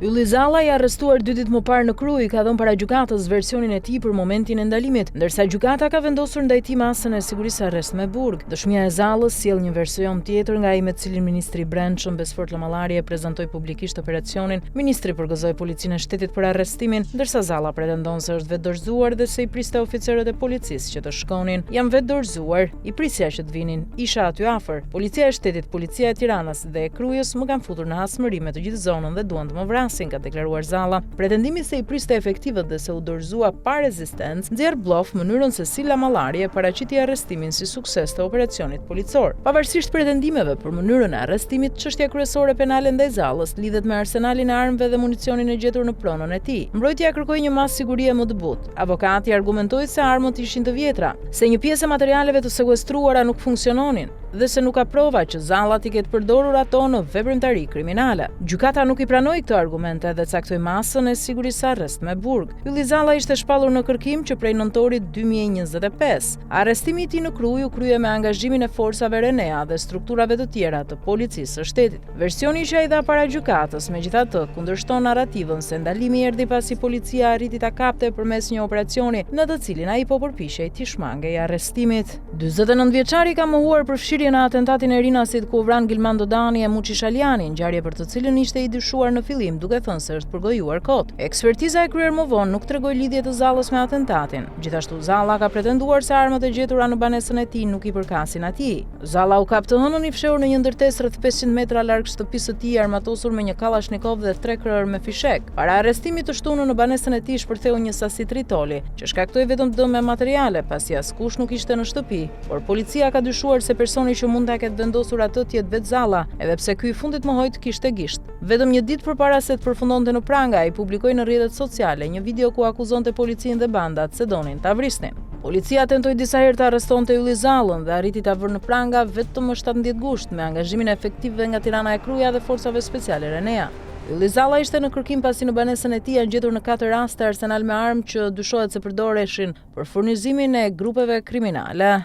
Ylli Zalla, i arrestuar 2 ditë më parë në Krujë, ka dhënë para gjykatës versionin e tij për momentin e ndalimit, ndërsa gjykata ka vendosur ndaj tij masën e sigurisë arrest me burg. Dëshmia e Zallës sjell një version tjetër nga ai me të cilin ministri i Brendshëm Besfort Llamallari e prezantoi publikisht operacionin. Ministri përgëzoi policinë e shtetit për arrestimin, ndërsa Zalla pretendon se është vetë dorëzuar dhe se i priste oficerët e policisë që të shkonin. Jam vetë dorëzuar, i prisja që të vinin, isha aty afër. Policia e shtetit, policia e Tiranës dhe e Krujës më kanë futur në hasmëri me të gjithë zonën dhe duan të më vrasin, ka deklaruar Zalla. Pretendimi se i priste efektivët dhe se u dorëzua pa rezistencë nxjerr blof mënyrën se si Llamallari e paraqiti arrestimin si sukses të operacionit policor. Pavarësisht pretendimeve për mënyrën e arrestimit, çështja kryesore penale ndaj Zallës lidhet me arsenalin e armëve dhe municionin e gjetur në pronën e tij. Mbrojtja kërkoi një masë sigurie më të butë. Avokati argumentoi se armët ishin të vjetra, se një pjesë e materialeve të sekuestruara nuk funksiononin dhe se nuk ka prova që Zalla t'i ketë përdorur ato në veprimtari kriminale. Gjykata nuk i pranoi këto argumente dhe caktoi masën e sigurisë arrest me burg. Ylli Zalla ishte shpallur në kërkim që prej nëntorit 2025. Arrestimi i tij në Krujë u krye me angazhimin e forsave Renea dhe strukturave të tjera të policisë së shtetit. Versioni që ai dha para gjykatës, megjithatë, kundërshton narrativën se ndalimi erdhi pasi policia arriti ta kapte përmes një operacioni në të cilin ai po përpiqej t'i shmangej arrestimit. 49 vjeçari ka mohuar për në atentatin e rinasit ku u vran Gilman Dodani e Muçi Shaliani, ngjarje për të cilën ishte i dyshuar në fillim, duke thënë se është përgojuar kot. Ekspertiza e kryer më vonë nuk tregoi lidhje të Zallës me atentatin. Gjithashtu Zalla ka pretenduar se armët e gjetura në banesën e tij nuk i përkasin atij. Zalla u kap të hënën i fshehur në një ndërtesë rreth 500 metra larg shtëpisë së tij, armatosur me një Kalashnikov dhe 3 kryer me fishek. Para arrestimit të shtunën në banesën e tij shpërtheu një sasi tritoli, që shkaktoi vetëm dëm me materiale, pasi askush nuk ishte në shtëpi, por policia ka dyshuar se personi që mund ta ketë vendosur atë të jetë vetë Zalla, edhe pse ky i fundit mohoi të kishte gisht. Vetëm një ditë përpara se të përfundonte në pranga, ai publikoi në rrjetet sociale një video ku akuzonte policinë dhe bandat se donin ta vrisnin. Policia tentoi disa herë të arrestonte Ylli Zallën dhe arriti ta vërë në pranga vetëm më 17 gusht me angazhimin e efektivëve nga Tirana e Kruja dhe forcave speciale Renea. Ylli Zalla ishte në kërkim pasi në banesën e tij janë gjetur në 4 raste arsenal me armë që dyshohet se përdoreshin për furnizimin e grupeve kriminale.